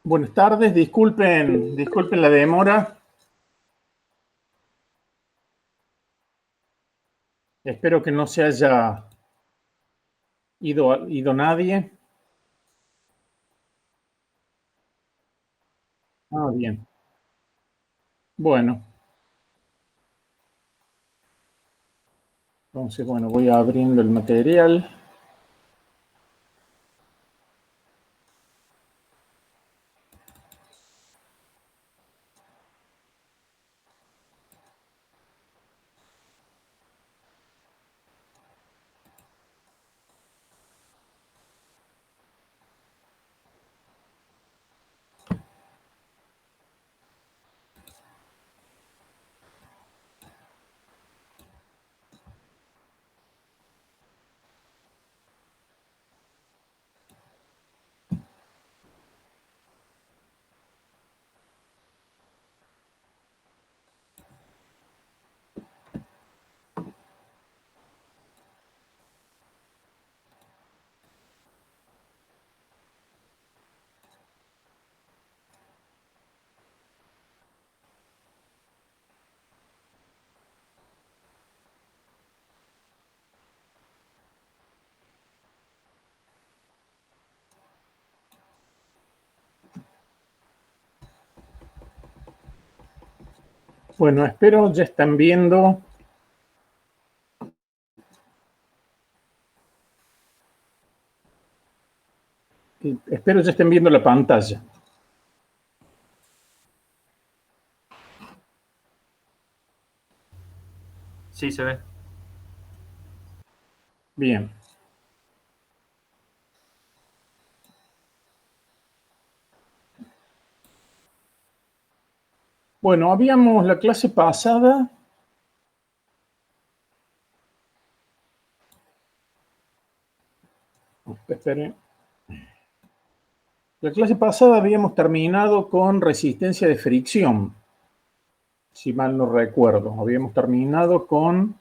Buenas tardes, disculpen la demora. Espero que no se haya ido nadie. Ah, bien. Bueno, entonces, voy abriendo el material. Bueno, espero ya están viendo. Espero ya estén viendo la pantalla. Sí, se ve. Bien. Bueno, habíamos la clase pasada. Esperen. La clase pasada habíamos terminado con resistencia de fricción, si mal no recuerdo. Habíamos terminado con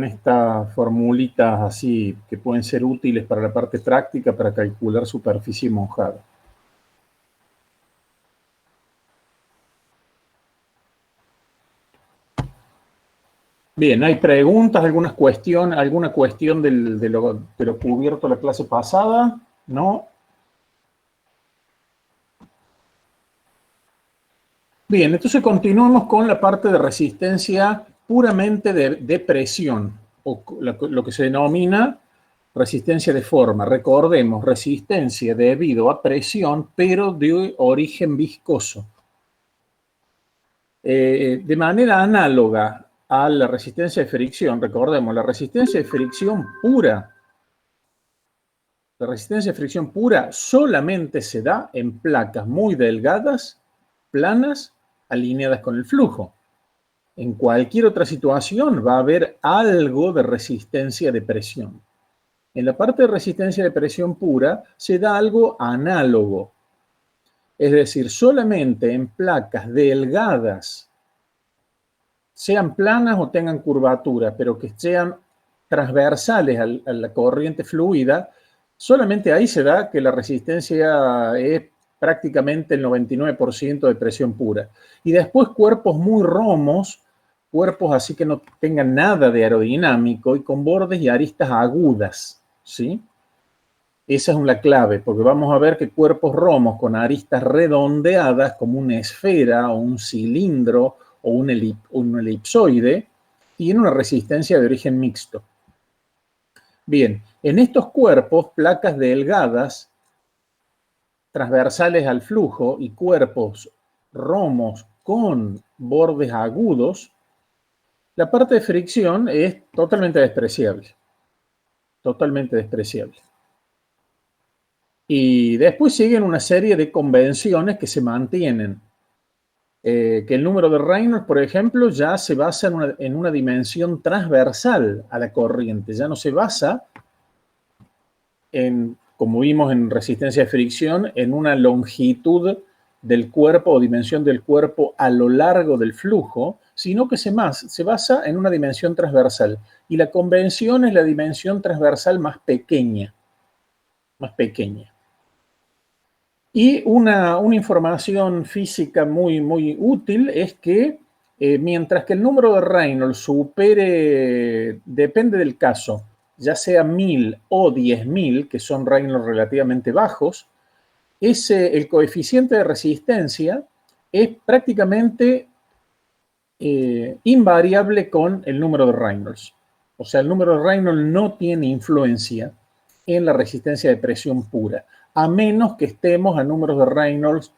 estas formulitas así que pueden ser útiles para la parte práctica para calcular superficie mojada. Bien, ¿hay preguntas, alguna cuestión de lo cubierto la clase pasada? ¿No? Bien, entonces continuamos con la parte de resistencia puramente de presión, o lo que se denomina resistencia de forma. Recordemos, resistencia debido a presión, pero de origen viscoso. De manera análoga a la resistencia de fricción, recordemos, la resistencia de fricción pura solamente se da en placas muy delgadas, planas, alineadas con el flujo. En cualquier otra situación va a haber algo de resistencia de presión. En la parte de resistencia de presión pura se da algo análogo. Es decir, solamente en placas delgadas, sean planas o tengan curvatura, pero que sean transversales a la corriente fluida, solamente ahí se da que la resistencia es prácticamente el 99% de presión pura. Y después cuerpos muy romos, cuerpos así que no tengan nada de aerodinámico y con bordes y aristas agudas, ¿sí? Esa es una clave, porque vamos a ver que cuerpos romos con aristas redondeadas, como una esfera o un cilindro o un elipsoide, tienen una resistencia de origen mixto. Bien, en estos cuerpos, placas delgadas, transversales al flujo y cuerpos romos con bordes agudos, la parte de fricción es totalmente despreciable. Totalmente despreciable. Y después siguen una serie de convenciones que se mantienen. Que el número de Reynolds, por ejemplo, ya se basa en una dimensión transversal a la corriente. Ya no se basa en, como vimos en resistencia de fricción, en una longitud del cuerpo o dimensión del cuerpo a lo largo del flujo, sino que se basa en una dimensión transversal. Y la convención es la dimensión transversal más pequeña. Más pequeña. Y una información física muy, muy útil es que mientras que el número de Reynolds supere, depende del caso, ya sea 1000 o 10.000, que son Reynolds relativamente bajos, el coeficiente de resistencia es prácticamente invariable con el número de Reynolds. O sea, el número de Reynolds no tiene influencia en la resistencia de presión pura, a menos que estemos a números de Reynolds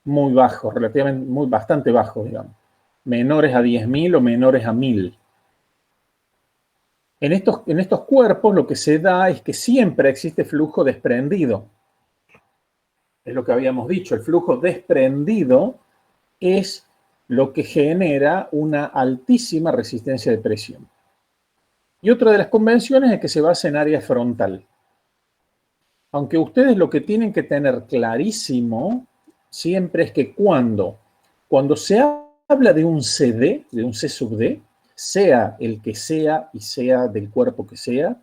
muy bajos, relativamente bastante bajos, digamos, menores a 10.000 o menores a 1000. En estos cuerpos lo que se da es que siempre existe flujo desprendido. Es lo que habíamos dicho, el flujo desprendido es lo que genera una altísima resistencia de presión. Y otra de las convenciones es que se basa en área frontal. Aunque ustedes lo que tienen que tener clarísimo siempre es que cuando se habla de un CD, de un C sub D, sea el que sea y sea del cuerpo que sea,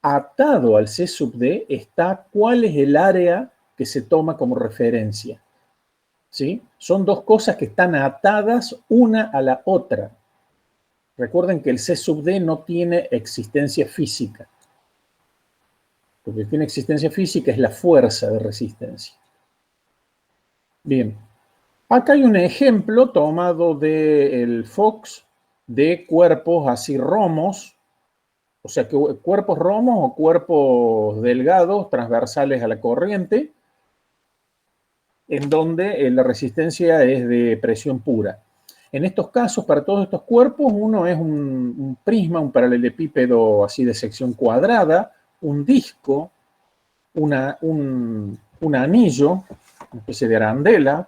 atado al C sub D está cuál es el área que se toma como referencia. ¿Sí? Son dos cosas que están atadas una a la otra. Recuerden que el C sub D no tiene existencia física. Lo que tiene existencia física es la fuerza de resistencia. Bien, acá hay un ejemplo tomado del Fox de cuerpos así romos, o sea, que cuerpos romos o cuerpos delgados, transversales a la corriente, en donde la resistencia es de presión pura. En estos casos, para todos estos cuerpos, uno es un prisma, un paralelepípedo así de sección cuadrada, un disco, un anillo, una especie de arandela,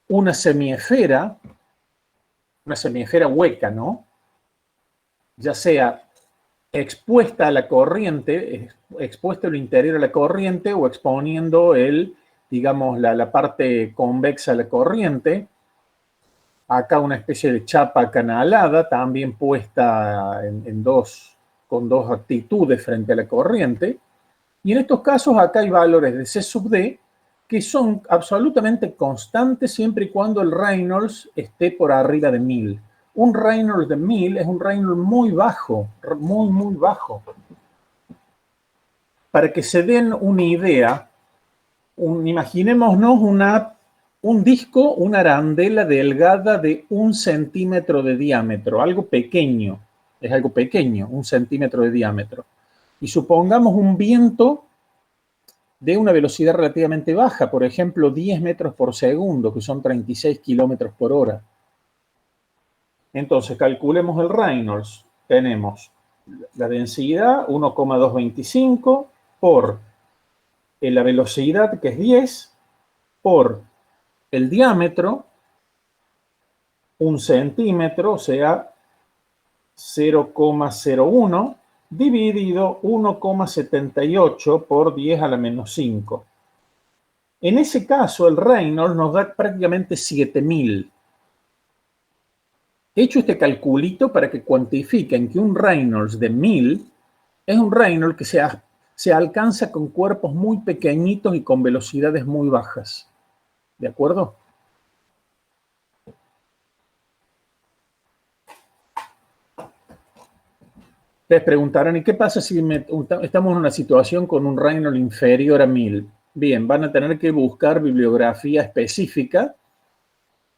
una semiesfera hueca, ¿no? Ya sea expuesta a la corriente, expuesta al interior a la corriente o exponiendo digamos, la parte convexa a la corriente. Acá una especie de chapa canalada, también puesta con dos actitudes frente a la corriente. Y en estos casos acá hay valores de C sub D que son absolutamente constantes siempre y cuando el Reynolds esté por arriba de 1000. Un Reynolds de 1000 es un Reynolds muy bajo, muy, muy bajo. Para que se den una idea, imaginémonos un disco, una arandela delgada de 1 centímetro de diámetro, algo pequeño, es algo pequeño, 1 centímetro de diámetro. Y supongamos un viento de una velocidad relativamente baja, por ejemplo, 10 metros por segundo, que son 36 kilómetros por hora. Entonces, calculemos el Reynolds. Tenemos la densidad 1,225 por la velocidad, que es 10, por el diámetro, 1 centímetro, o sea, 0,01, dividido 1,78 por 10 a la menos 5. En ese caso, el Reynolds nos da prácticamente 7000. He hecho este calculito para que cuantifiquen que un Reynolds de 1000 es un Reynolds que se alcanza con cuerpos muy pequeñitos y con velocidades muy bajas. ¿De acuerdo? Ustedes preguntarán, ¿y qué pasa si estamos en una situación con un Reynolds inferior a 1000? Bien, van a tener que buscar bibliografía específica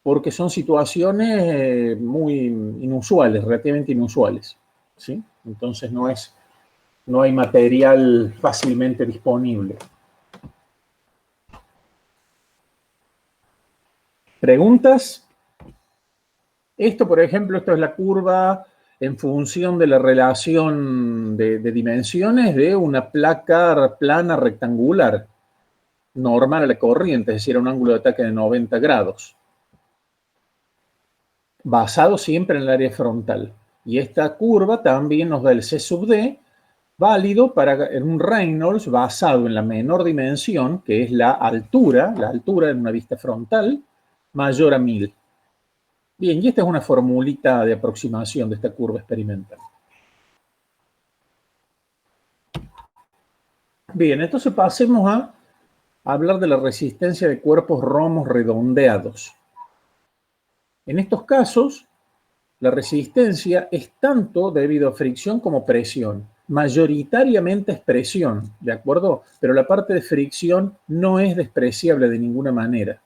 porque son situaciones muy inusuales, relativamente inusuales, ¿sí? Entonces no hay material fácilmente disponible. ¿Preguntas? Esto, por ejemplo, esto es la curva en función de la relación de dimensiones de una placa plana rectangular normal a la corriente, es decir, a un ángulo de ataque de 90 grados. Basado siempre en el área frontal. Y esta curva también nos da el C sub D, válido para un Reynolds basado en la menor dimensión, que es la altura en una vista frontal, mayor a 1000. Bien, y esta es una formulita de aproximación de esta curva experimental. Bien, entonces pasemos hablar de la resistencia de cuerpos romos redondeados. En estos casos, la resistencia es tanto debido a fricción como presión. Mayoritariamente es presión, ¿de acuerdo? Pero la parte de fricción no es despreciable de ninguna manera.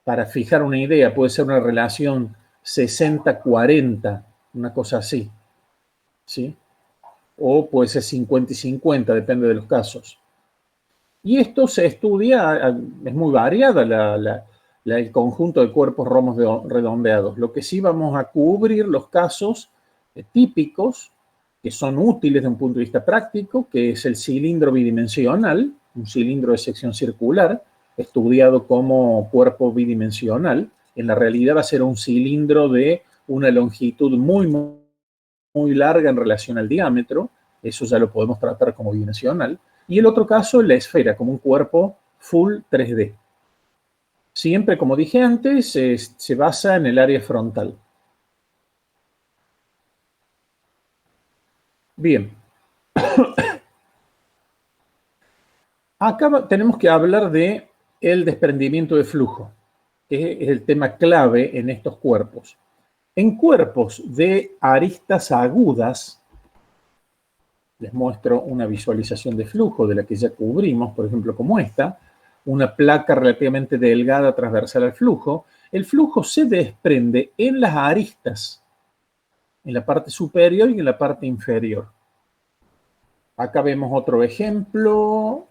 Para fijar una idea, puede ser una relación 60-40, una cosa así, ¿sí? O puede ser 50 y 50, depende de los casos. Y esto se estudia, es muy variada el conjunto de cuerpos romos redondeados. Lo que sí vamos a cubrir los casos típicos, que son útiles desde un punto de vista práctico, que es el cilindro bidimensional, un cilindro de sección circular, estudiado como cuerpo bidimensional. En la realidad va a ser un cilindro de una longitud muy larga en relación al diámetro, eso ya lo podemos tratar como bidimensional. Y el otro caso es la esfera, como un cuerpo full 3D. Siempre, como dije antes, se basa en el área frontal. Bien. Acá tenemos que hablar de el desprendimiento de flujo, que es el tema clave en estos cuerpos. En cuerpos de aristas agudas, les muestro una visualización de flujo de la que ya cubrimos, por ejemplo, como esta, una placa relativamente delgada transversal al flujo. El flujo se desprende en las aristas, en la parte superior y en la parte inferior. Acá vemos otro ejemplo.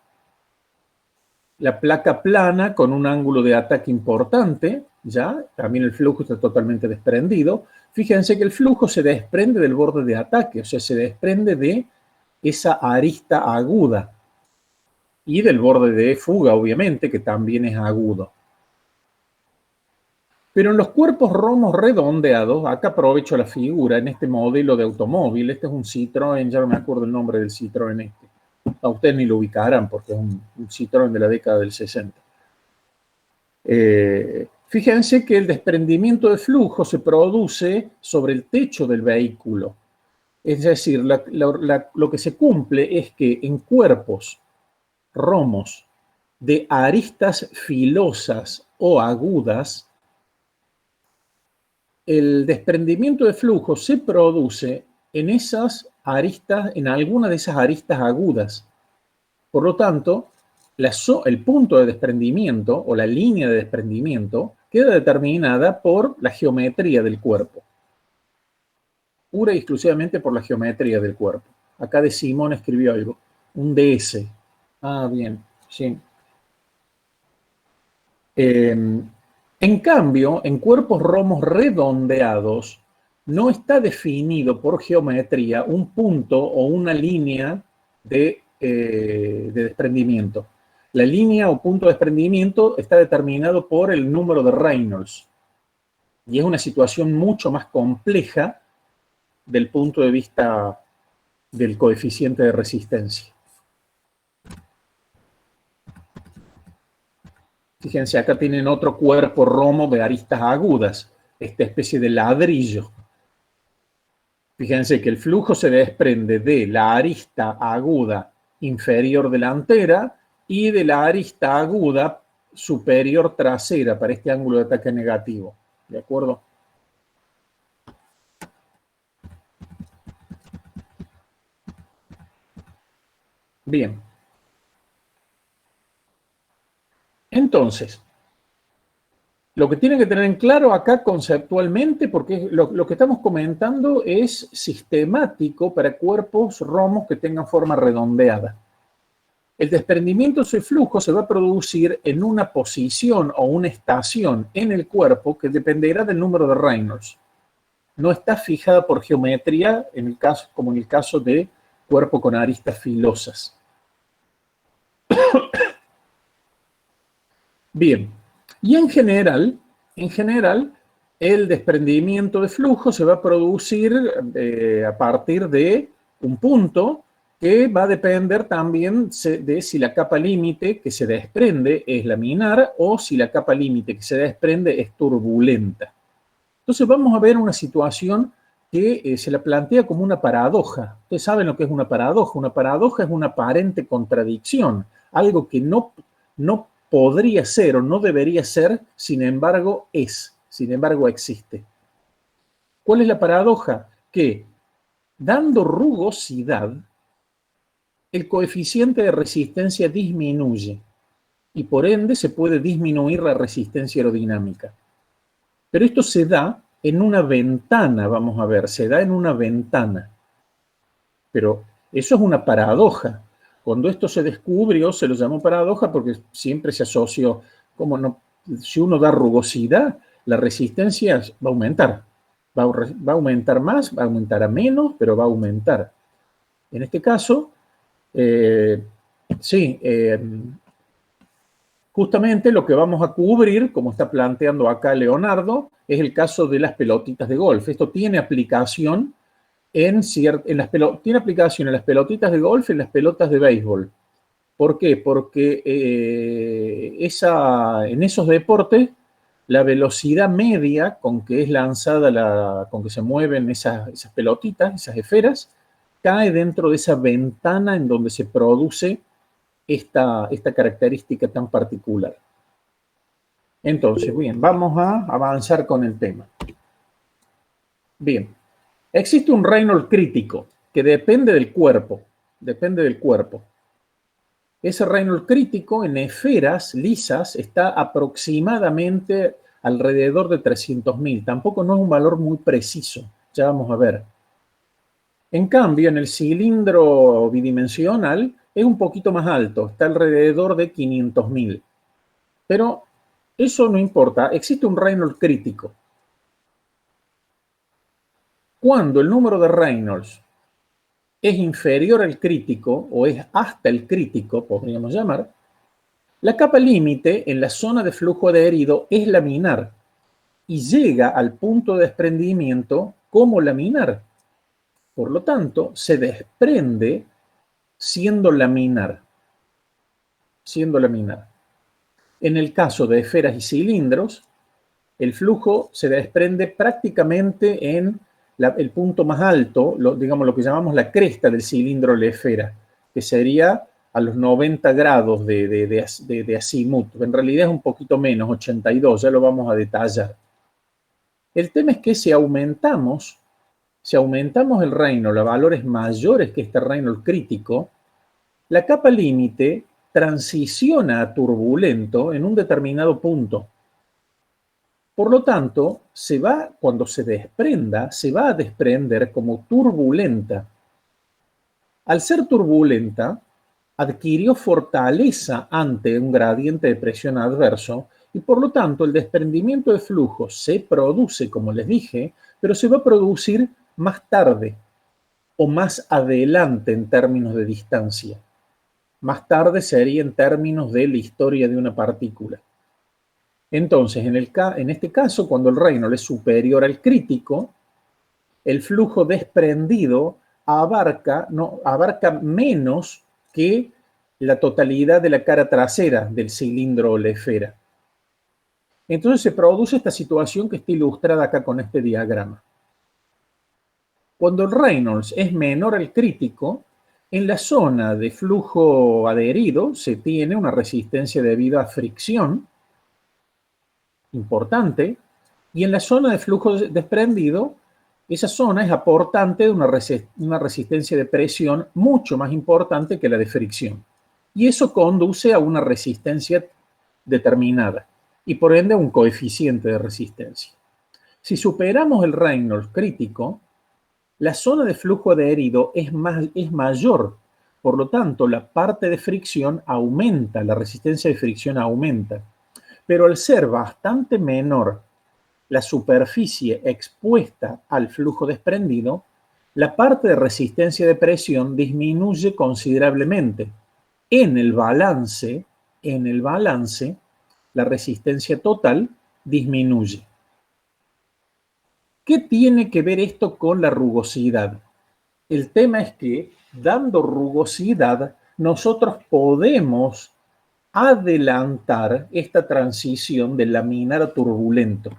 La placa plana con un ángulo de ataque importante, ¿ya? También el flujo está totalmente desprendido. Fíjense que el flujo se desprende del borde de ataque, o sea, se desprende de esa arista aguda y del borde de fuga, obviamente, que también es agudo. Pero en los cuerpos romos redondeados, acá aprovecho la figura, en este modelo de automóvil, este es un Citroën, ya no me acuerdo el nombre del Citroën este. A ustedes ni lo ubicarán porque es un Citroën de la década del 60. Fíjense que el desprendimiento de flujo se produce sobre el techo del vehículo. Es decir, lo que se cumple es que en cuerpos romos de aristas filosas o agudas, el desprendimiento de flujo se produce en esas aristas, en alguna de esas aristas agudas. Por lo tanto, el punto de desprendimiento o la línea de desprendimiento queda determinada por la geometría del cuerpo. Pura y exclusivamente por la geometría del cuerpo. Acá de Simón escribió algo, un DS. Ah, bien, sí. En cambio, en cuerpos romos redondeados, no está definido por geometría un punto o una línea de desprendimiento. La línea o punto de desprendimiento está determinado por el número de Reynolds. Y es una situación mucho más compleja del punto de vista del coeficiente de resistencia. Fíjense, acá tienen otro cuerpo romo de aristas agudas, esta especie de ladrillo. Fíjense que el flujo se desprende de la arista aguda inferior delantera y de la arista aguda superior trasera para este ángulo de ataque negativo. ¿De acuerdo? Bien. Entonces, lo que tienen que tener en claro acá conceptualmente, porque lo que estamos comentando es sistemático para cuerpos romos que tengan forma redondeada. El desprendimiento de ese flujo se va a producir en una posición o una estación en el cuerpo que dependerá del número de Reynolds. No está fijada por geometría, como en el caso de cuerpo con aristas filosas. Bien, y en general, el desprendimiento de flujo se va a producir a partir de un punto que va a depender también de si la capa límite que se desprende es laminar o si la capa límite que se desprende es turbulenta. Entonces vamos a ver una situación que se la plantea como una paradoja. Ustedes saben lo que es una paradoja. Una paradoja es una aparente contradicción, algo que no podría ser o no debería ser, sin embargo es, sin embargo existe. ¿Cuál es la paradoja? Que dando rugosidad, el coeficiente de resistencia disminuye y por ende se puede disminuir la resistencia aerodinámica. Pero esto se da en una ventana, vamos a ver, se da en una ventana. Pero eso es una paradoja. Cuando esto se descubrió, se lo llamó paradoja porque siempre se asoció, como no, si uno da rugosidad, la resistencia va a aumentar. Va a aumentar más, va a aumentar a menos, pero va a aumentar. En este caso, sí, justamente lo que vamos a cubrir, como está planteando acá Leonardo, es el caso de las pelotitas de golf. Esto tiene aplicación tiene aplicación en las pelotitas de golf y en las pelotas de béisbol. ¿Por qué? Porque en esos deportes la velocidad media con que es lanzada, con que se mueven esas pelotitas, esas esferas, cae dentro de esa ventana en donde se produce esta característica tan particular. Entonces, bien, vamos a avanzar con el tema. Bien, existe un Reynolds crítico que depende del cuerpo, Ese Reynolds crítico en esferas lisas está aproximadamente alrededor de 300.000. Tampoco no es un valor muy preciso, ya vamos a ver. En cambio, en el cilindro bidimensional es un poquito más alto, está alrededor de 500.000. Pero eso no importa, existe un Reynolds crítico. Cuando el número de Reynolds es inferior al crítico, o es hasta el crítico, podríamos llamar, la capa límite en la zona de flujo adherido es laminar y llega al punto de desprendimiento como laminar. Por lo tanto, se desprende siendo laminar. En el caso de esferas y cilindros, el flujo se desprende prácticamente en el punto más alto, digamos lo que llamamos la cresta del cilindro o la esfera, que sería a los 90 grados de azimut. En realidad es un poquito menos, 82, ya lo vamos a detallar. El tema es que si aumentamos el Reynolds a valores mayores que este Reynolds crítico, la capa límite transiciona a turbulento en un determinado punto. Por lo tanto, cuando se desprenda, se va a desprender como turbulenta. Al ser turbulenta, adquirió fortaleza ante un gradiente de presión adverso y por lo tanto el desprendimiento de flujo se produce, como les dije, pero se va a producir más tarde o más adelante en términos de distancia. Más tarde sería en términos de la historia de una partícula. Entonces, en este caso, cuando el Reynolds es superior al crítico, el flujo desprendido abarca menos que la totalidad de la cara trasera del cilindro o la esfera. Entonces se produce esta situación que está ilustrada acá con este diagrama. Cuando el Reynolds es menor al crítico, en la zona de flujo adherido se tiene una resistencia debido a fricción importante, y en la zona de flujo desprendido, esa zona es aportante de una resistencia de presión mucho más importante que la de fricción. Y eso conduce a una resistencia determinada y por ende a un coeficiente de resistencia. Si superamos el Reynolds crítico, la zona de flujo adherido es mayor. Por lo tanto, la parte de fricción aumenta, la resistencia de fricción aumenta. Pero al ser bastante menor la superficie expuesta al flujo desprendido, la parte de resistencia de presión disminuye considerablemente. En el balance, la resistencia total disminuye. ¿Qué tiene que ver esto con la rugosidad? El tema es que, dando rugosidad, nosotros podemos adelantar esta transición de laminar a turbulento.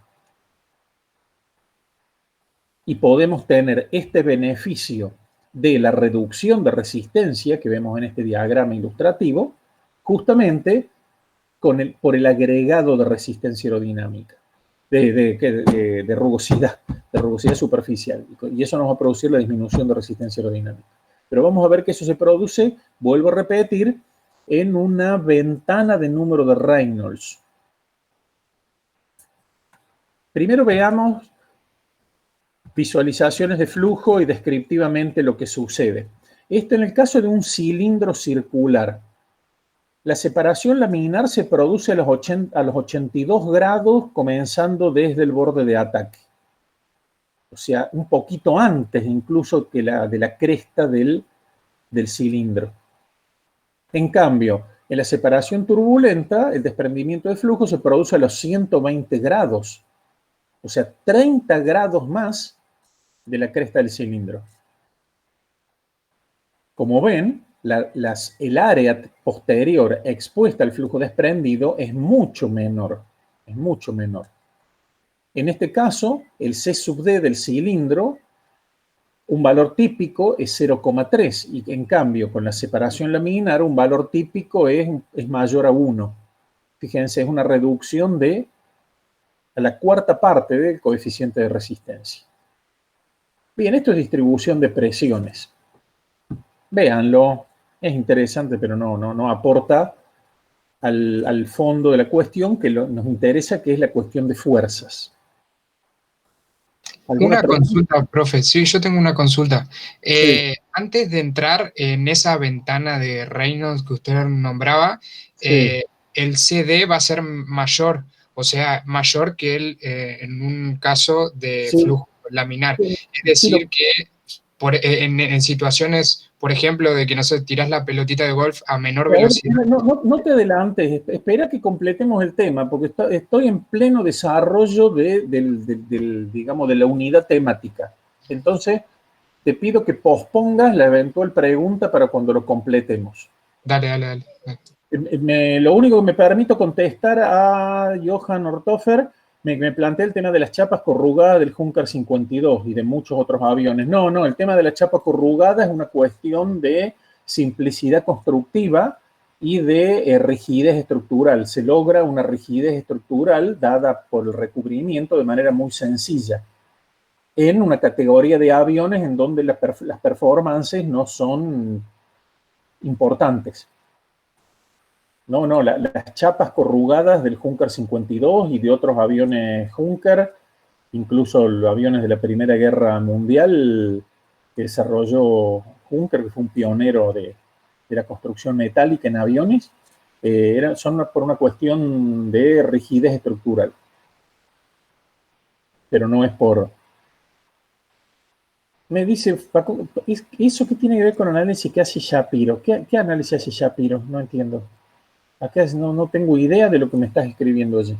y podemos tener este beneficio de la reducción de resistencia que vemos en este diagrama ilustrativo, justamente por el agregado de resistencia aerodinámica, de rugosidad superficial. Y eso nos va a producir la disminución de resistencia aerodinámica. Pero vamos a ver que eso se produce, vuelvo a repetir, en una ventana de número de Reynolds. Primero veamos visualizaciones de flujo y descriptivamente lo que sucede. Esto en el caso de un cilindro circular. La separación laminar se produce a los 82 grados, comenzando desde el borde de ataque. O sea, un poquito antes incluso que de la cresta del cilindro. En cambio, en la separación turbulenta, el desprendimiento de flujo se produce a los 120 grados. O sea, 30 grados más de la cresta del cilindro. Como ven, el área posterior expuesta al flujo desprendido es mucho menor. Es mucho menor. En este caso, el C sub D del cilindro, un valor típico es 0,3 y en cambio con la separación laminar un valor típico es mayor a 1. Fíjense, es una reducción a la cuarta parte del coeficiente de resistencia. Bien, esto es distribución de presiones. Véanlo, es interesante, pero no aporta al fondo de la cuestión que nos interesa, que es la cuestión de fuerzas. Una consulta, profe. Sí, yo tengo una consulta. Sí. Antes de entrar en esa ventana de Reynolds que usted nombraba, sí, el CD va a ser mayor, o sea, mayor que en un caso de sí, flujo laminar. Sí. Es decir, que en situaciones, por ejemplo, de que, no sé, tirás la pelotita de golf a menor velocidad. No te adelantes, espera que completemos el tema, porque estoy en pleno desarrollo digamos, de la unidad temática. Entonces, te pido que pospongas la eventual pregunta para cuando lo completemos. Dale. Lo único que me permito contestar a Johan Orthofer, me planteé el tema de las chapas corrugadas del Junker 52 y de muchos otros aviones. No, el tema de la chapa corrugada es una cuestión de simplicidad constructiva y de rigidez estructural. Se logra una rigidez estructural dada por el recubrimiento de manera muy sencilla en una categoría de aviones en donde las performances no son importantes. Las chapas corrugadas del Junker 52 y de otros aviones Junker, incluso los aviones de la Primera Guerra Mundial que desarrolló Junker, que fue un pionero de la construcción metálica en aviones, son por una cuestión de rigidez estructural. Pero no es por... Me dice, ¿eso qué tiene que ver con el análisis que hace Shapiro? ¿Qué análisis hace Shapiro? No entiendo. Acá no tengo idea de lo que me estás escribiendo allí.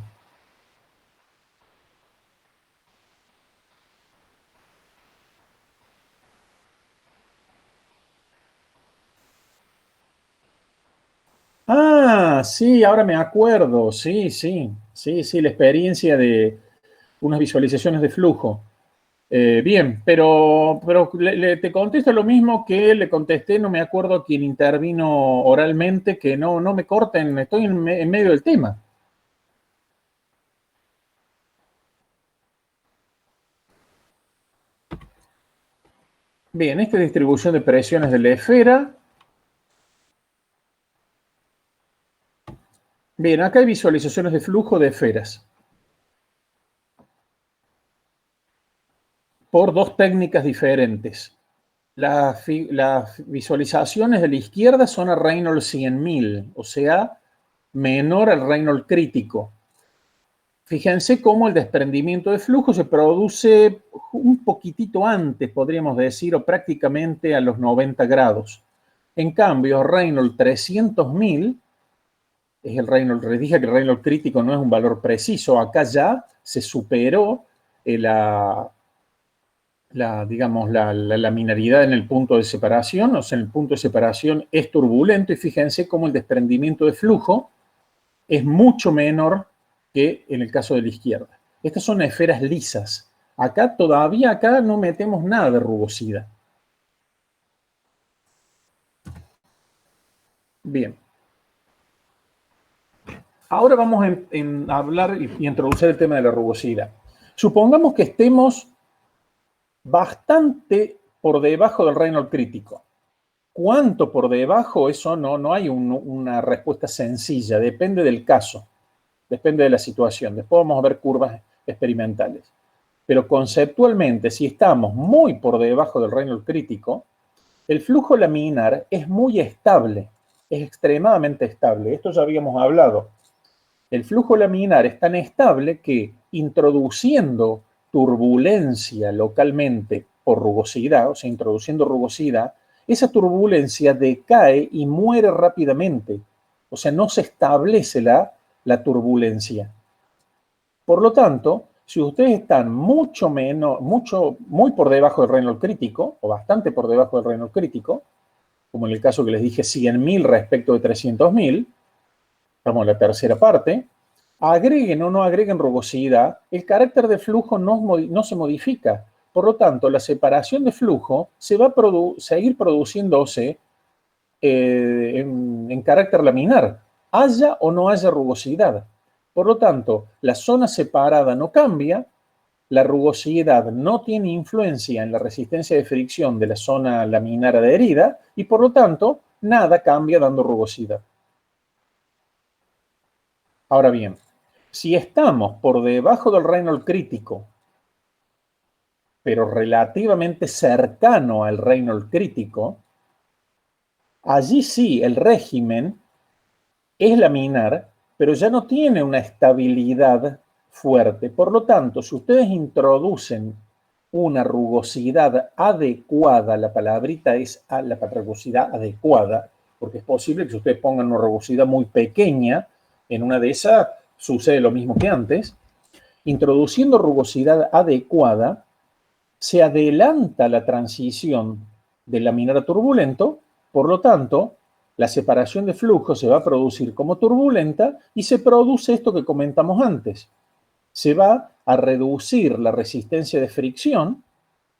Ah, sí, ahora me acuerdo. Sí, la experiencia de unas visualizaciones de flujo. Bien, pero te contesto lo mismo que le contesté, no me acuerdo a quien intervino oralmente, que no me corten, estoy en medio del tema. Bien, esta es distribución de presiones de la esfera. Bien, acá hay visualizaciones de flujo de esferas. Por dos técnicas diferentes. Las visualizaciones de la izquierda son a Reynolds 100.000, o sea, menor al Reynolds crítico. Fíjense cómo el desprendimiento de flujo se produce un poquitito antes, podríamos decir, o prácticamente a los 90 grados. En cambio, Reynolds 300.000, es el Reynolds, les dije que el Reynolds crítico no es un valor preciso, acá ya se superó la laminaridad en el punto de separación, o sea, en el punto de separación es turbulento y fíjense cómo el desprendimiento de flujo es mucho menor que en el caso de la izquierda. Estas son esferas lisas. Acá no metemos nada de rugosidad. Bien. Ahora vamos a hablar y introducir el tema de la rugosidad. Supongamos que estemos bastante por debajo del Reynolds crítico. ¿Cuánto por debajo? Eso no hay una respuesta sencilla, depende del caso, depende de la situación. Después vamos a ver curvas experimentales. Pero conceptualmente, si estamos muy por debajo del Reynolds crítico, el flujo laminar es muy estable, es extremadamente estable. Esto ya habíamos hablado. El flujo laminar es tan estable que introduciendo turbulencia localmente por rugosidad, o sea, introduciendo rugosidad, esa turbulencia decae y muere rápidamente. O sea, no se establece la turbulencia. Por lo tanto, si ustedes están muy por debajo del Reynolds crítico, o bastante por debajo del Reynolds crítico, como en el caso que les dije, 100.000 respecto de 300.000, estamos en la tercera parte, agreguen o no agreguen rugosidad, el carácter de flujo no se modifica. Por lo tanto, la separación de flujo se va a seguir produciéndose en carácter laminar, haya o no haya rugosidad. Por lo tanto, la zona separada no cambia, la rugosidad no tiene influencia en la resistencia de fricción de la zona laminar adherida y por lo tanto, nada cambia dando rugosidad. Ahora bien, si estamos por debajo del Reynolds crítico, pero relativamente cercano al Reynolds crítico, allí sí el régimen es laminar, pero ya no tiene una estabilidad fuerte. Por lo tanto, si ustedes introducen una rugosidad adecuada, la palabrita es la rugosidad adecuada, porque es posible que ustedes pongan una rugosidad muy pequeña, en una de esas sucede lo mismo que antes. Introduciendo rugosidad adecuada, se adelanta la transición del laminar a turbulento, por lo tanto, la separación de flujo se va a producir como turbulenta y se produce esto que comentamos antes. Se va a reducir la resistencia de fricción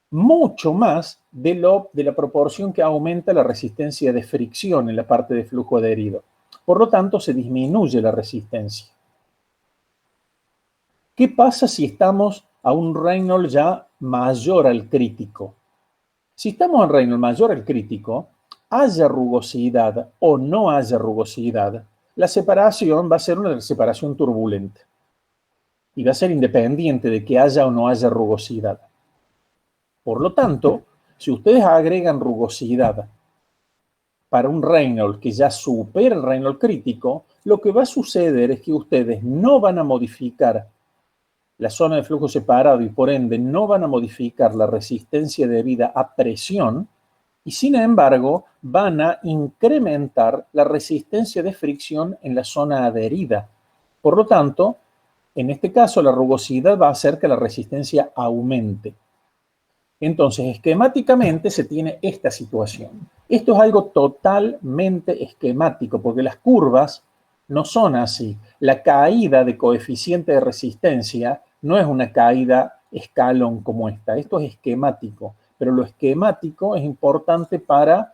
mucho más de la proporción que aumenta la resistencia de fricción en la parte de flujo adherido. Por lo tanto, se disminuye la resistencia. ¿Qué pasa si estamos a un Reynolds ya mayor al crítico? Si estamos en Reynolds mayor al crítico, haya rugosidad o no haya rugosidad, la separación va a ser una separación turbulenta. Y va a ser independiente de que haya o no haya rugosidad. Por lo tanto, si ustedes agregan rugosidad para un Reynolds que ya supera el Reynolds crítico, lo que va a suceder es que ustedes no van a modificar la zona de flujo separado y por ende no van a modificar la resistencia debida a presión y sin embargo van a incrementar la resistencia de fricción en la zona adherida. Por lo tanto, en este caso la rugosidad va a hacer que la resistencia aumente. Entonces, esquemáticamente se tiene esta situación. Esto es algo totalmente esquemático porque las curvas no son así. La caída de coeficiente de resistencia no es una caída escalón como esta. Esto es esquemático, pero lo esquemático es importante para,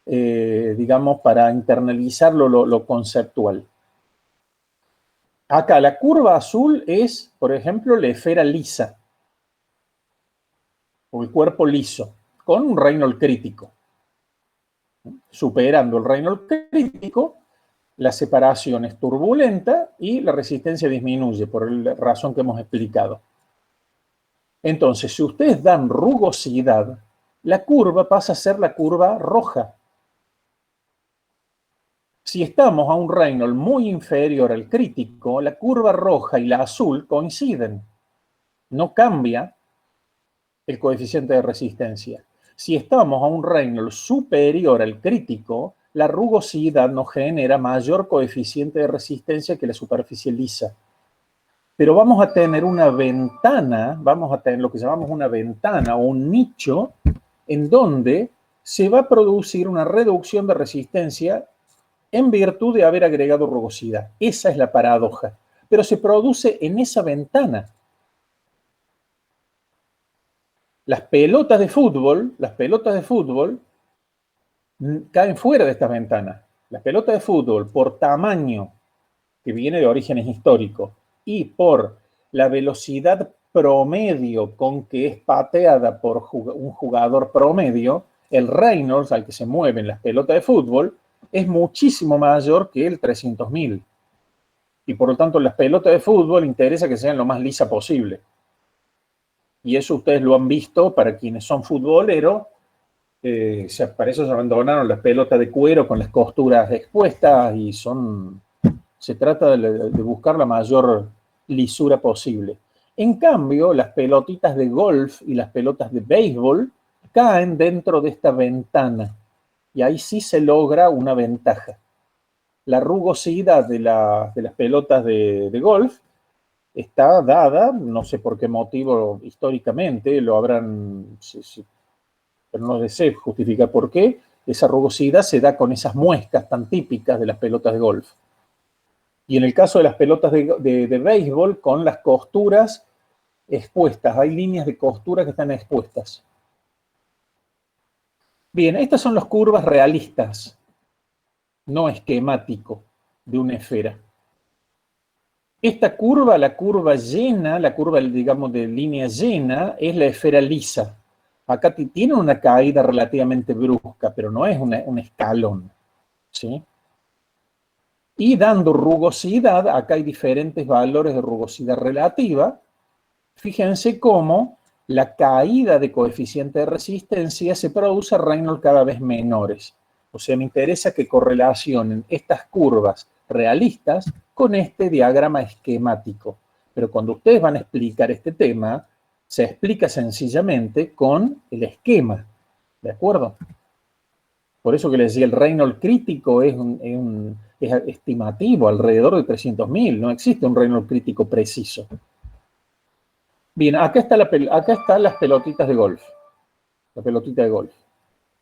digamos, para internalizar lo conceptual. Acá la curva azul es, por ejemplo, la esfera lisa o el cuerpo liso con un Reynolds crítico. Superando el Reynolds crítico, la separación es turbulenta y la resistencia disminuye por la razón que hemos explicado. Entonces, si ustedes dan rugosidad, la curva pasa a ser la curva roja. Si estamos a un Reynolds muy inferior al crítico, la curva roja y la azul coinciden. No cambia el coeficiente de resistencia. Si estamos a un Reynolds superior al crítico, la rugosidad nos genera mayor coeficiente de resistencia que la superficie lisa. Pero vamos a tener una ventana, vamos a tener lo que llamamos una ventana o un nicho en donde se va a producir una reducción de resistencia en virtud de haber agregado rugosidad. Esa es la paradoja. Pero se produce en esa ventana. Las pelotas de fútbol caen fuera de estas ventanas. Las pelotas de fútbol, por tamaño, que viene de orígenes históricos, y por la velocidad promedio con que es pateada por un jugador promedio, el Reynolds al que se mueven las pelotas de fútbol es muchísimo mayor que el 300.000. Y por lo tanto, las pelotas de fútbol interesa que sean lo más lisa posible. Y eso ustedes lo han visto para quienes son futboleros. Para eso se abandonaron las pelotas de cuero con las costuras expuestas y se trata de buscar la mayor lisura posible. En cambio, las pelotitas de golf y las pelotas de béisbol caen dentro de esta ventana y ahí sí se logra una ventaja. La rugosidad de las pelotas de golf está dada, no sé por qué motivo históricamente, lo habrán, pero no sé justificar por qué, esa rugosidad se da con esas muescas tan típicas de las pelotas de golf. Y en el caso de las pelotas de béisbol, con las costuras expuestas, hay líneas de costura que están expuestas. Bien, estas son las curvas realistas, no esquemático, de una esfera. Esta curva, la curva llena, la curva, digamos, de línea llena, es la esfera lisa. Acá tiene una caída relativamente brusca, pero no es un escalón, ¿sí? Y dando rugosidad, acá hay diferentes valores de rugosidad relativa. Fíjense cómo la caída de coeficiente de resistencia se produce a Reynolds cada vez menores. O sea, me interesa que correlacionen estas curvas realistas con este diagrama esquemático. Pero cuando ustedes van a explicar este tema, se explica sencillamente con el esquema. ¿De acuerdo? Por eso que les decía, el Reynolds crítico es estimativo, alrededor de 300.000. No existe un Reynolds crítico preciso. Bien, acá están las pelotitas de golf. La pelotita de golf.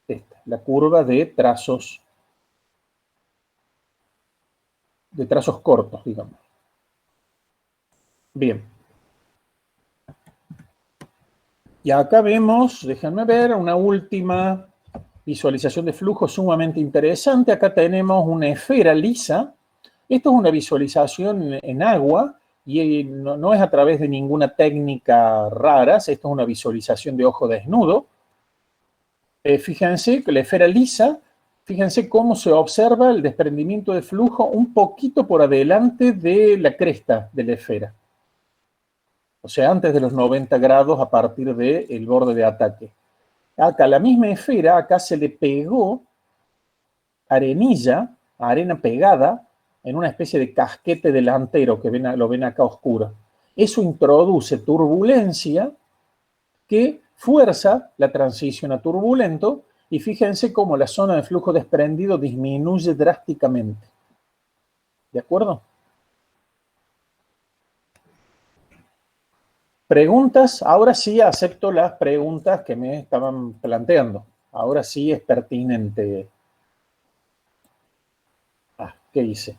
Esta, la curva de trazos cortos, digamos. Bien. Y acá vemos, déjenme ver, una última visualización de flujo sumamente interesante. Acá tenemos una esfera lisa. Esto es una visualización en agua y no es a través de ninguna técnica rara. Esto es una visualización de ojo desnudo. Fíjense que la esfera lisa, fíjense cómo se observa el desprendimiento de flujo un poquito por adelante de la cresta de la esfera. O sea, antes de los 90 grados a partir del borde de ataque. Acá, la misma esfera, acá se le pegó arena pegada, en una especie de casquete delantero que lo ven acá oscuro. Eso introduce turbulencia que fuerza la transición a turbulento y fíjense cómo la zona de flujo desprendido disminuye drásticamente. ¿De acuerdo? ¿Preguntas? Ahora sí acepto las preguntas que me estaban planteando. Ahora sí es pertinente. ¿Qué hice?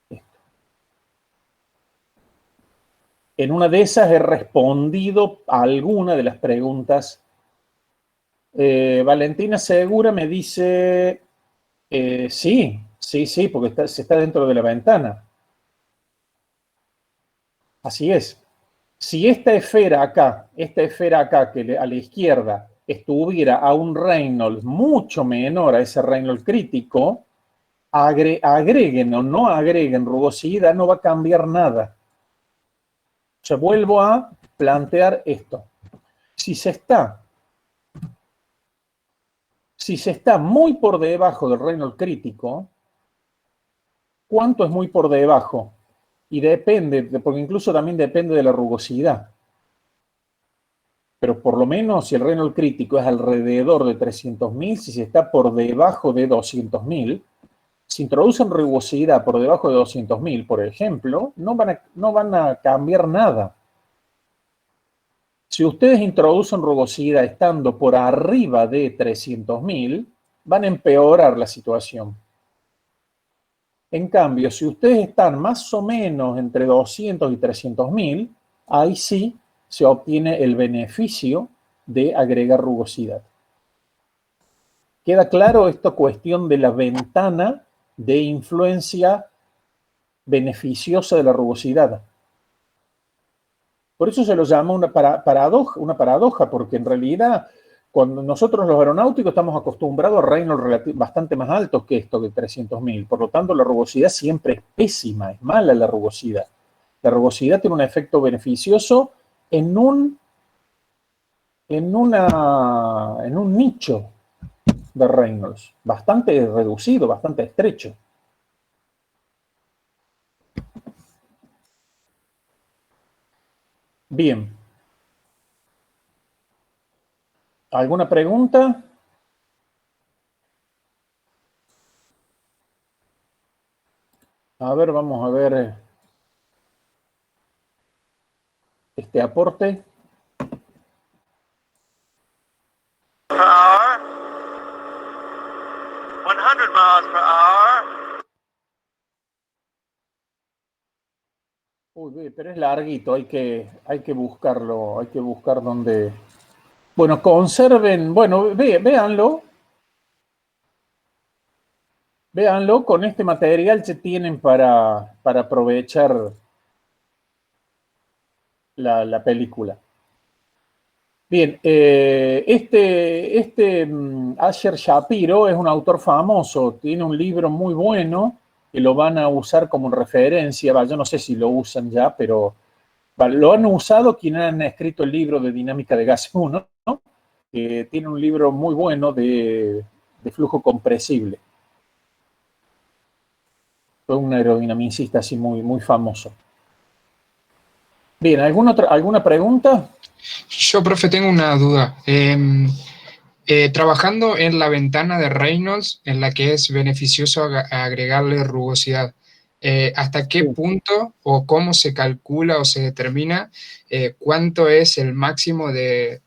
Esto. En una de esas he respondido a alguna de las preguntas. Valentina Segura me dice, sí, porque se está dentro de la ventana. Así es. Si esta esfera acá, que a la izquierda estuviera a un Reynolds mucho menor a ese Reynolds crítico, agreguen o no agreguen rugosidad, no va a cambiar nada. O sea, vuelvo a plantear esto. Si se está muy por debajo del Reynolds crítico, ¿cuánto es muy por debajo? Y depende, porque incluso también depende de la rugosidad. Pero por lo menos si el Reynolds crítico es alrededor de 300.000, si se está por debajo de 200.000, si introducen rugosidad por debajo de 200.000, por ejemplo, no van a cambiar nada. Si ustedes introducen rugosidad estando por arriba de 300.000, van a empeorar la situación. En cambio, si ustedes están más o menos entre 200 y 300.000, ahí sí se obtiene el beneficio de agregar rugosidad. ¿Queda claro esta cuestión de la ventana de influencia beneficiosa de la rugosidad? Por eso se lo llama una paradoja, porque en realidad cuando nosotros los aeronáuticos estamos acostumbrados a Reynolds bastante más altos que esto, de 300.000. Por lo tanto, la rugosidad siempre es pésima, es mala la rugosidad. La rugosidad tiene un efecto beneficioso en un nicho de Reynolds, bastante reducido, bastante estrecho. Bien. ¿Alguna pregunta? A ver, vamos a ver este aporte. Per hour. 100 miles per hour. Uy, pero es larguito, hay que buscarlo, hay que buscar dónde. Bueno, conserven, bueno, véanlo. Véanlo, con este material se tienen para aprovechar la película. Bien, Asher Shapiro es un autor famoso, tiene un libro muy bueno que lo van a usar como referencia. Yo no sé si lo usan ya, pero lo han usado quienes han escrito el libro de Dinámica de Gas 1, ¿no? Que tiene un libro muy bueno de flujo compresible. Fue un aerodinamicista así muy, muy famoso. Bien, ¿alguna pregunta? Yo, profe, tengo una duda. Trabajando en la ventana de Reynolds, en la que es beneficioso agregarle rugosidad, ¿hasta qué punto o cómo se calcula o se determina cuánto es el máximo de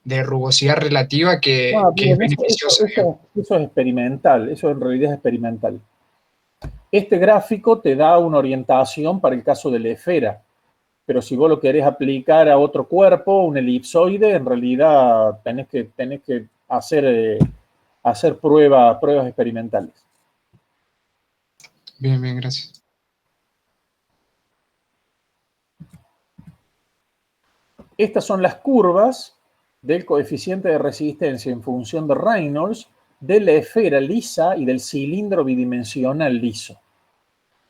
rugosidad relativa que es beneficiosa? Eso es experimental, eso en realidad es experimental. Este gráfico te da una orientación para el caso de la esfera, pero si vos lo querés aplicar a otro cuerpo, un elipsoide, en realidad tenés que hacer pruebas experimentales. Bien, bien, gracias. Estas son las curvas del coeficiente de resistencia en función de Reynolds de la esfera lisa y del cilindro bidimensional liso.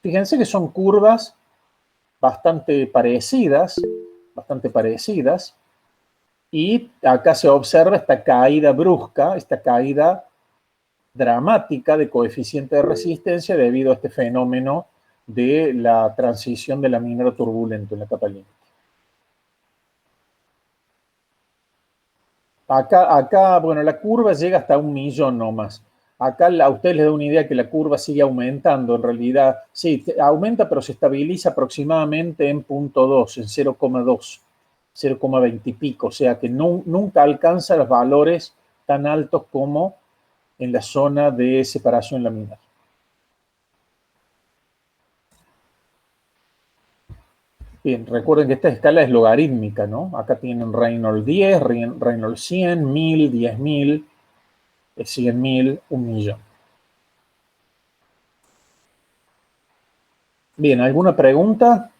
Fíjense que son curvas bastante parecidas, y acá se observa esta caída brusca, esta caída dramática de coeficiente de resistencia debido a este fenómeno de la transición de laminero turbulento en la capa límite. Acá, bueno, la curva llega hasta 1.000.000 nomás. Acá a ustedes les da una idea que la curva sigue aumentando. En realidad, sí, aumenta, pero se estabiliza aproximadamente en 0.2, en 0,2, 0,20 y pico. O sea que nunca alcanza los valores tan altos como en la zona de separación laminar. Bien, recuerden que esta escala es logarítmica, ¿no? Acá tienen Reynolds 10, Reynolds 100, 1000, 10.000, 100.000, 1.000.000. Bien, ¿alguna pregunta?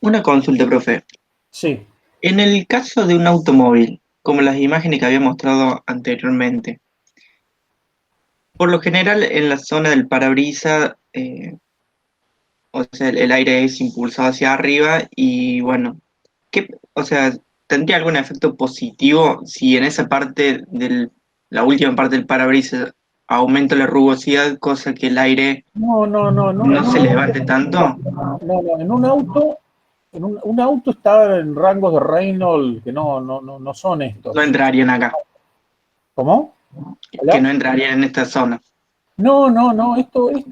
Una consulta, profe. Sí. En el caso de un automóvil, como las imágenes que había mostrado anteriormente, por lo general en la zona del parabrisas, o sea, el aire es impulsado hacia arriba y bueno, o sea, ¿tendría algún efecto positivo si en esa parte la última parte del parabrisas aumento la rugosidad, cosa que el aire no se levante tanto? No, en un auto, un auto está en rangos de Reynolds que no son estos. No entrarían acá. ¿Cómo? ¿Hola? Que no entrarían en esta zona. No, esto es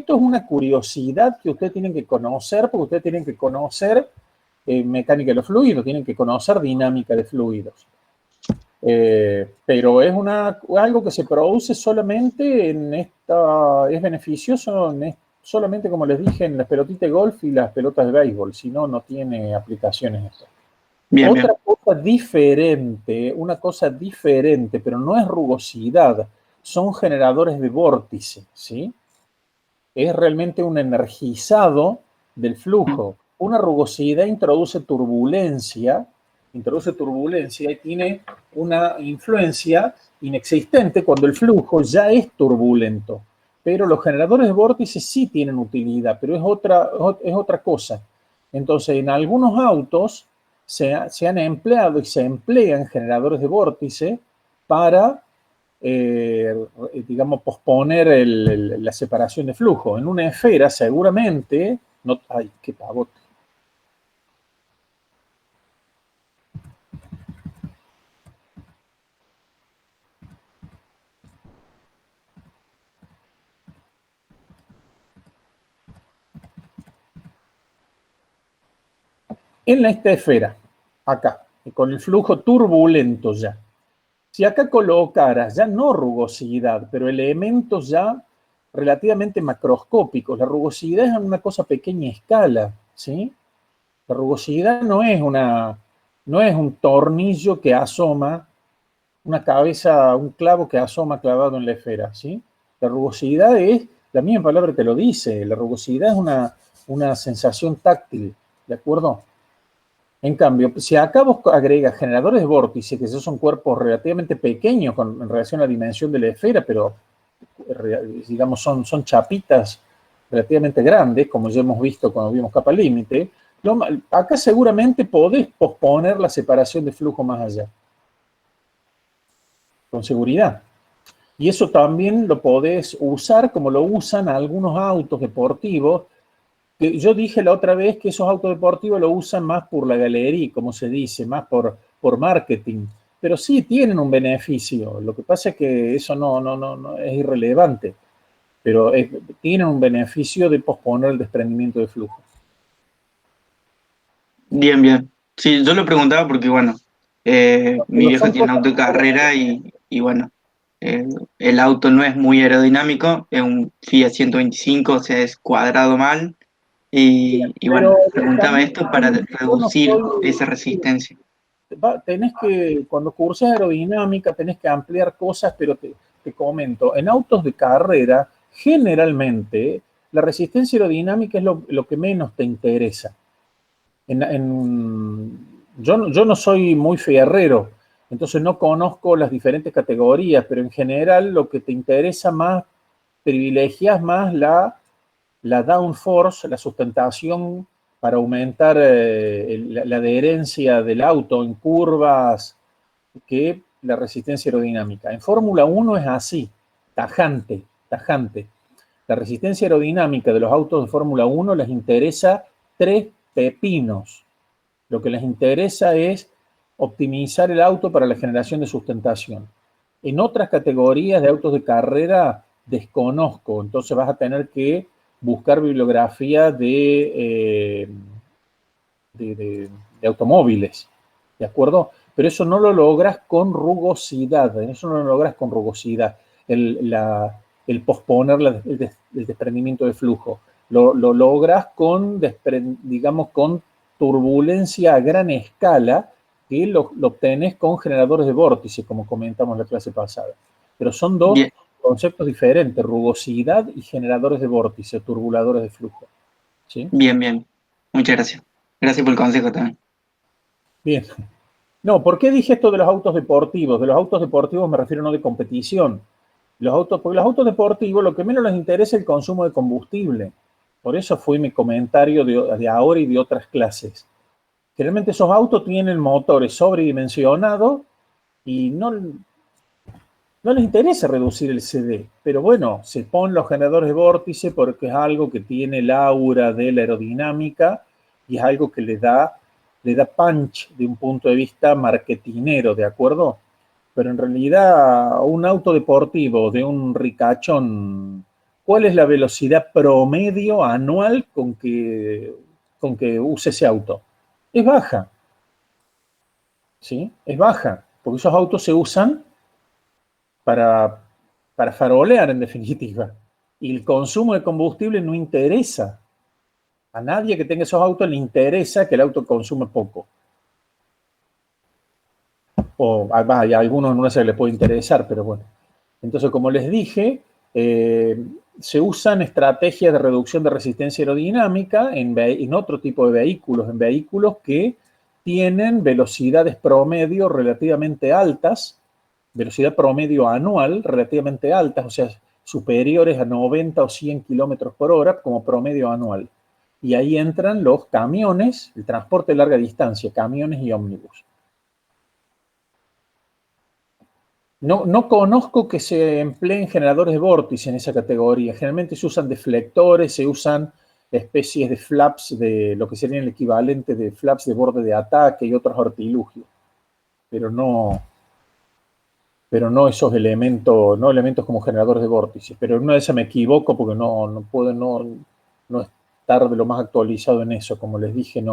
una curiosidad que ustedes tienen que conocer, porque ustedes tienen que conocer mecánica de los fluidos, tienen que conocer dinámica de fluidos. Pero es algo que se produce solamente es beneficioso solamente, como les dije, en las pelotitas de golf y las pelotas de béisbol, si no, no tiene aplicaciones esto. Bien, Otra bien. una cosa diferente, pero no es rugosidad, son generadores de vórtice, ¿sí? Es realmente un energizado del flujo. Una rugosidad introduce turbulencia y tiene una influencia inexistente cuando el flujo ya es turbulento. Pero los generadores de vórtice sí tienen utilidad, pero es otra cosa. Entonces, en algunos autos se han empleado y se emplean generadores de vórtice para digamos, posponer la separación de flujo. En una esfera seguramente, no, ay, qué pavote. En esta esfera, acá, con el flujo turbulento ya, si acá colocaras ya no rugosidad, pero elementos ya relativamente macroscópicos, la rugosidad es una cosa a pequeña escala, ¿sí? La rugosidad no es un tornillo que asoma, una cabeza, un clavo que asoma clavado en la esfera, ¿sí? La rugosidad es, la misma palabra te lo dice, la rugosidad es una sensación táctil, ¿de acuerdo? En cambio, si acá vos agregas generadores de vórtice, que esos son cuerpos relativamente pequeños en relación a la dimensión de la esfera, pero digamos son chapitas relativamente grandes, como ya hemos visto cuando vimos capa límite, acá seguramente podés posponer la separación de flujo más allá, con seguridad. Y eso también lo podés usar como lo usan algunos autos deportivos, que yo dije la otra vez que esos autos deportivos lo usan más por la galería, como se dice, más por marketing. Pero sí tienen un beneficio. Lo que pasa es que eso no es irrelevante. Pero tienen un beneficio de posponer el desprendimiento de flujo. Bien, bien. Sí, yo lo preguntaba porque, bueno, mi Pero viejo son tiene un cosas auto de carrera y bueno, el auto no es muy aerodinámico, es un Fiat 125, o sea, es cuadrado mal. Y bueno, pero preguntaba también esto para yo no reducir esa soy, resistencia. tenés que, cuando cursas aerodinámica, tenés que ampliar cosas, pero te comento, en autos de carrera, generalmente, la resistencia aerodinámica es lo que menos te interesa. Yo no soy muy fierrero, entonces no conozco las diferentes categorías, pero en general lo que te interesa más, privilegias más la downforce, la sustentación para aumentar la adherencia del auto en curvas que la resistencia aerodinámica. En Fórmula 1 es así, tajante, tajante. La resistencia aerodinámica de los autos de Fórmula 1 les interesa tres pepinos. Lo que les interesa es optimizar el auto para la generación de sustentación. En otras categorías de autos de carrera desconozco, entonces vas a tener que buscar bibliografía de automóviles, ¿de acuerdo? Pero eso no lo logras con rugosidad, eso no lo logras con rugosidad, el posponer el desprendimiento de flujo. Lo logras con, digamos, con turbulencia a gran escala, que lo obtenés con generadores de vórtice, como comentamos en la clase pasada. Pero son dos Bien, conceptos diferentes, rugosidad y generadores de vórtice, turbuladores de flujo. ¿Sí? bien, bien. Muchas gracias. Gracias por el consejo también. Bien. No, ¿por qué dije esto de los autos deportivos? De los autos deportivos me refiero no de competición. Porque los autos deportivos lo que menos les interesa es el consumo de combustible. Por eso fue mi comentario de ahora y de otras clases. Generalmente esos autos tienen motores sobredimensionados y no les interesa reducir el CD. Pero bueno, se ponen los generadores de vórtice porque es algo que tiene el aura de la aerodinámica y es algo que le da punch de un punto de vista marketinero, ¿de acuerdo? Pero en realidad un auto deportivo de un ricachón, ¿cuál es la velocidad promedio anual con que use ese auto? Es baja, ¿sí? Es baja, porque esos autos se usan para, para farolear en definitiva. Y el consumo de combustible no interesa. A nadie que tenga esos autos le interesa que el auto consume poco. O a algunos no se les puede interesar, pero bueno. Entonces, como les dije, se usan estrategias de reducción de resistencia aerodinámica en otro tipo de vehículos, en vehículos que tienen velocidades promedio relativamente altas, velocidad promedio anual relativamente altas, o sea, superiores a 90 o 100 kilómetros por hora como promedio anual. Y ahí entran los camiones, el transporte de larga distancia, camiones y ómnibus. No conozco que se empleen generadores de vórtice en esa categoría. Generalmente se usan deflectores, se usan especies de flaps, de lo que sería el equivalente de flaps de borde de ataque y otros artilugios. Pero no esos elementos, no elementos como generadores de vórtices. Pero en una de esas me equivoco porque no puedo no estar de lo más actualizado en eso. Como les dije,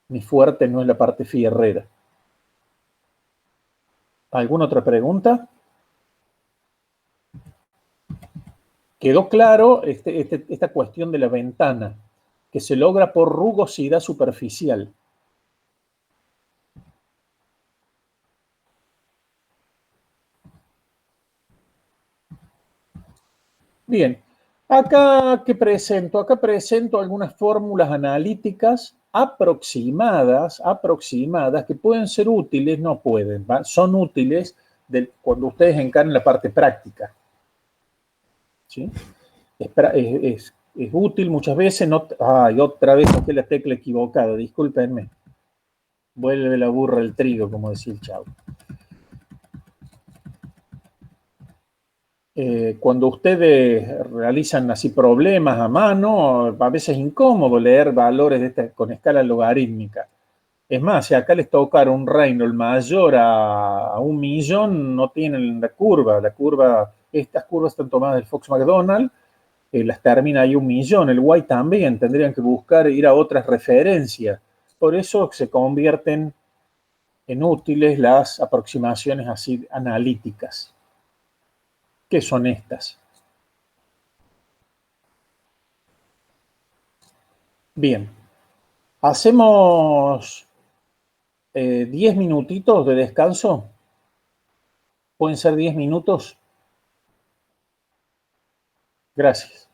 mi fuerte no es la parte fierrera. ¿Alguna otra pregunta? Quedó claro esta cuestión de la ventana, que se logra por rugosidad superficial. Bien, acá que presento, acá presento algunas fórmulas analíticas aproximadas, que pueden ser útiles, no pueden, ¿va? Son útiles cuando ustedes encaren la parte práctica. ¿Sí? Es útil muchas veces. Ay, otra vez toqué la tecla equivocada, discúlpenme. Vuelve la burra al trigo, como decía el chavo. Cuando ustedes realizan así problemas a mano, a veces es incómodo leer valores con escala logarítmica. Es más, si acá les tocara un Reynolds mayor a 1.000.000, no tienen la curva. Estas curvas están tomadas del Fox McDonald, las termina ahí 1.000.000. El Y también, tendrían que ir a otras referencias. Por eso se convierten en útiles las aproximaciones así analíticas. ¿Qué son estas? Bien, hacemos 10 minutitos de descanso. ¿Pueden ser 10 minutos? Gracias.